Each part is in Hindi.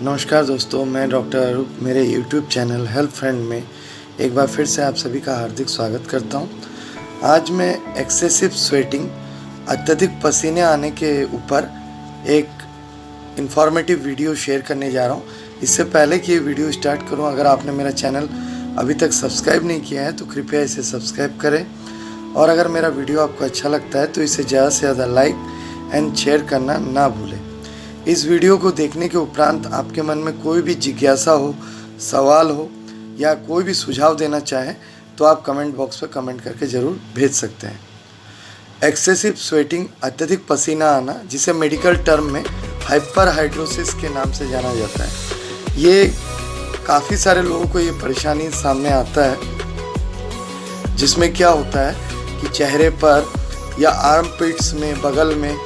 नमस्कार दोस्तों, मैं डॉक्टर अरूप मेरे यूट्यूब चैनल हेल्थ फ्रेंड में एक बार फिर से आप सभी का हार्दिक स्वागत करता हूं। आज मैं एक्सेसिव स्वेटिंग, अत्यधिक पसीने आने के ऊपर एक इन्फॉर्मेटिव वीडियो शेयर करने जा रहा हूं। इससे पहले कि ये वीडियो स्टार्ट करूं, अगर आपने मेरा चैनल अभी तक सब्सक्राइब नहीं किया है तो कृपया इसे सब्सक्राइब करें, और अगर मेरा वीडियो आपको अच्छा लगता है तो इसे ज़्यादा से ज़्यादा लाइक एंड शेयर करना ना भूलें। इस वीडियो को देखने के उपरांत आपके मन में कोई भी जिज्ञासा हो, सवाल हो या कोई भी सुझाव देना चाहें तो आप कमेंट बॉक्स में कमेंट करके ज़रूर भेज सकते हैं। एक्सेसिव स्वेटिंग, अत्यधिक पसीना आना, जिसे मेडिकल टर्म में हाइपरहाइड्रोसिस के नाम से जाना जाता है। ये काफ़ी सारे लोगों को ये परेशानी सामने आता है, जिसमें क्या होता है कि चेहरे पर या आर्म पिट्स में, बगल में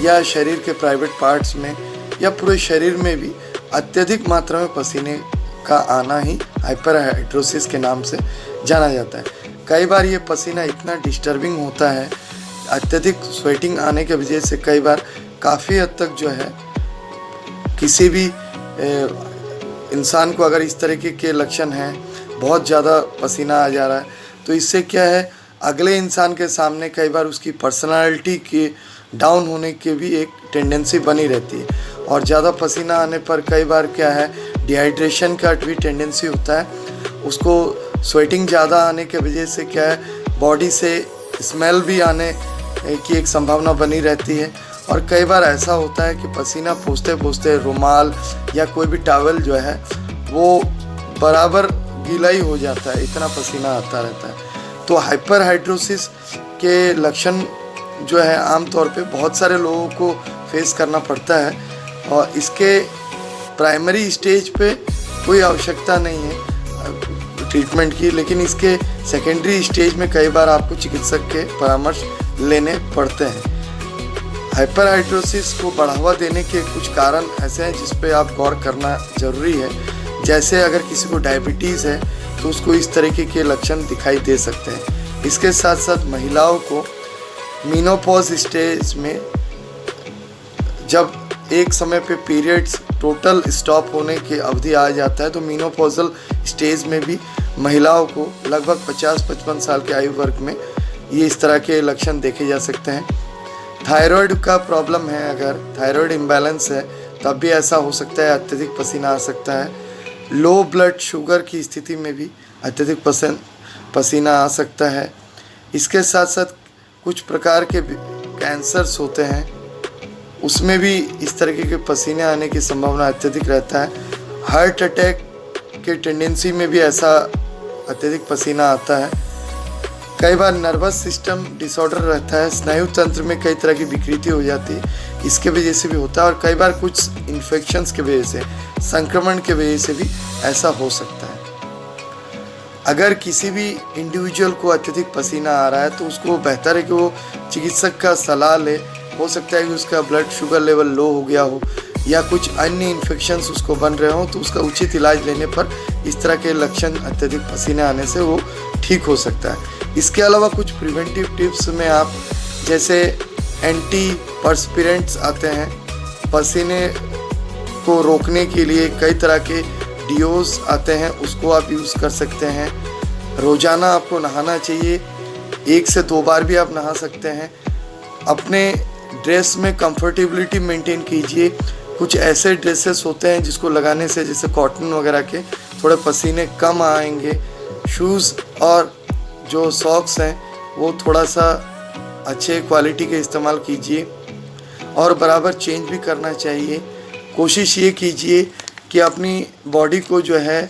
या शरीर के प्राइवेट पार्ट्स में या पूरे शरीर में भी अत्यधिक मात्रा में पसीने का आना ही हाइपरहाइड्रोसिस के नाम से जाना जाता है। कई बार ये पसीना इतना डिस्टर्बिंग होता है, अत्यधिक स्वेटिंग आने की वजह से कई बार काफ़ी हद तक जो है किसी भी इंसान को अगर इस तरीके के लक्षण हैं, बहुत ज़्यादा पसीना आ जा रहा है, तो इससे क्या है, अगले इंसान के सामने कई बार उसकी पर्सनालिटी के डाउन होने की भी एक टेंडेंसी बनी रहती है। और ज़्यादा पसीना आने पर कई बार क्या है, डिहाइड्रेशन का भी टेंडेंसी होता है। उसको स्वेटिंग ज़्यादा आने की वजह से क्या है, बॉडी से स्मेल भी आने की एक संभावना बनी रहती है। और कई बार ऐसा होता है कि पसीना पोंछते पोंछते रुमाल या कोई भी टॉवल जो है वो बराबर गीला ही हो जाता है, इतना पसीना आता रहता है। तो हाइपरहाइड्रोसिस के लक्षण जो है आमतौर पे बहुत सारे लोगों को फेस करना पड़ता है, और इसके प्राइमरी स्टेज पे कोई आवश्यकता नहीं है ट्रीटमेंट की, लेकिन इसके सेकेंडरी स्टेज में कई बार आपको चिकित्सक के परामर्श लेने पड़ते हैं। हाइपरहाइड्रोसिस को बढ़ावा देने के कुछ कारण ऐसे हैं जिस पे आप गौर करना ज़रूरी है। जैसे अगर किसी को डायबिटीज़ है तो उसको इस तरीके के लक्षण दिखाई दे सकते हैं। इसके साथ साथ महिलाओं को मीनोपॉज स्टेज में, जब एक समय पे पीरियड्स टोटल स्टॉप होने की अवधि आ जाता है, तो मीनोपॉजल स्टेज में भी महिलाओं को लगभग 50-55 साल के आयु वर्ग में ये इस तरह के लक्षण देखे जा सकते हैं। थायराइड का प्रॉब्लम है, अगर थायराइड इम्बैलेंस है तब भी ऐसा हो सकता है, अत्यधिक पसीना आ सकता है। लो ब्लड शुगर की स्थिति में भी अत्यधिक पसीना आ सकता है। इसके साथ साथ कुछ प्रकार के कैंसर्स होते हैं, उसमें भी इस तरीके के पसीने आने की संभावना अत्यधिक रहता है। हार्ट अटैक के टेंडेंसी में भी ऐसा अत्यधिक पसीना आता है। कई बार नर्वस सिस्टम डिसऑर्डर रहता है, स्नायु तंत्र में कई तरह की विकृति हो जाती है, इसके वजह से भी होता है। और कई बार कुछ इन्फेक्शंस के वजह से, संक्रमण के वजह से भी ऐसा हो सकता है। अगर किसी भी इंडिविजुअल को अत्यधिक पसीना आ रहा है तो उसको बेहतर है कि वो चिकित्सक का सलाह ले। हो सकता है कि उसका ब्लड शुगर लेवल लो हो गया हो या कुछ अन्य इन्फेक्शंस उसको बन रहे हो, तो उसका उचित इलाज लेने पर इस तरह के लक्षण अत्यधिक पसीने आने से वो ठीक हो सकता है। इसके अलावा कुछ प्रिवेंटिव टिप्स में आप, जैसे एंटी पर्स्पिरेंट्स आते हैं, पसीने को रोकने के लिए कई तरह के डिओज आते हैं, उसको आप यूज़ कर सकते हैं। रोज़ाना आपको नहाना चाहिए, 1 से 2 बार भी आप नहा सकते हैं। अपने ड्रेस में कंफर्टेबिलिटी मेंटेन कीजिए। कुछ ऐसे ड्रेसेस होते हैं जिसको लगाने से, जैसे कॉटन वगैरह के, थोड़े पसीने कम आएंगे। शूज़ और जो सॉक्स हैं वो थोड़ा सा अच्छे क्वालिटी के इस्तेमाल कीजिए, और बराबर चेंज भी करना चाहिए। कोशिश ये कीजिए कि अपनी बॉडी को जो है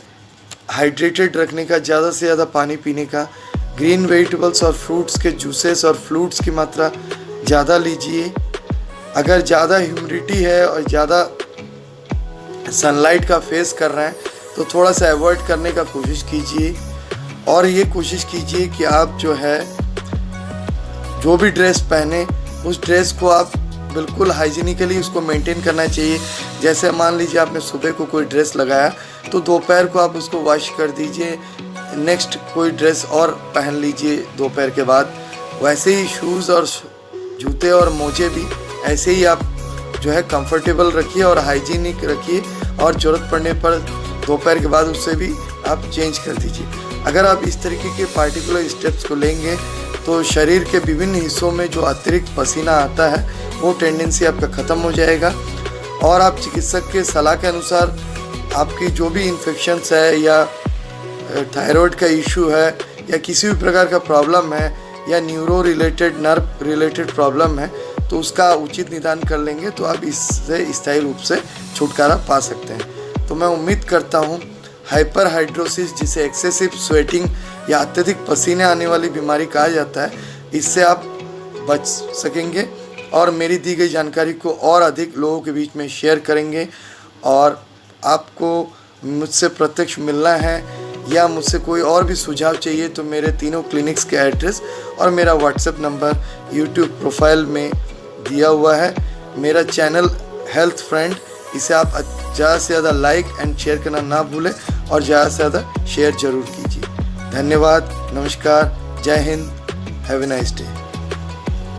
हाइड्रेटेड रखने का, ज़्यादा से ज़्यादा पानी पीने का। ग्रीन वेजिटेबल्स और फ्रूट्स के जूसेस और फ्रूट्स की मात्रा ज़्यादा लीजिए। अगर ज़्यादा ह्यूमिडिटी है और ज़्यादा सनलाइट का फेस कर रहे हैं तो थोड़ा सा अवॉइड करने का कोशिश कीजिए। और ये कोशिश कीजिए कि आप जो है, जो भी ड्रेस पहने उस ड्रेस को आप बिल्कुल हाइजीनिकली उसको मेंटेन करना चाहिए। जैसे मान लीजिए आपने सुबह को कोई ड्रेस लगाया तो दोपहर को आप उसको वॉश कर दीजिए, नेक्स्ट कोई ड्रेस और पहन लीजिए दोपहर के बाद। वैसे ही शूज़ और जूते और मोजे भी ऐसे ही आप जो है कंफर्टेबल रखिए और हाइजीनिक रखिए, और ज़रूरत पड़ने पर दोपहर के बाद उससे भी आप चेंज कर दीजिए। अगर आप इस तरीके के पार्टिकुलर स्टेप्स को लेंगे तो शरीर के विभिन्न हिस्सों में जो अतिरिक्त पसीना आता है वो टेंडेंसी आपका ख़त्म हो जाएगा, और आप चिकित्सक के सलाह के अनुसार आपकी जो भी इन्फेक्शंस है या थायराइड का इशू है या किसी भी प्रकार का प्रॉब्लम है या neuro related nerve related problem है तो उसका उचित निदान कर लेंगे तो आप इससे स्थायी रूप से छुटकारा पा सकते हैं। तो मैं उम्मीद करता हूँ हाइपर हाइड्रोसिस, जिसे एक्सेसिव स्वेटिंग या अत्यधिक पसीने आने वाली बीमारी कहा जाता है, इससे आप बच सकेंगे और मेरी दी गई जानकारी को और अधिक लोगों के बीच में शेयर करेंगे। और आपको मुझसे प्रत्यक्ष मिलना है या मुझसे कोई और भी सुझाव चाहिए तो मेरे तीनों क्लिनिक्स के एड्रेस और मेरा व्हाट्सएप नंबर यूट्यूब प्रोफाइल में दिया हुआ है। मेरा चैनल हेल्थ फ्रेंड, इसे आप ज़्यादा से ज़्यादा लाइक एंड शेयर करना ना भूलें और ज़्यादा से ज़्यादा शेयर ज़रूर कीजिए। धन्यवाद, नमस्कार, जय Hind, have a nice day.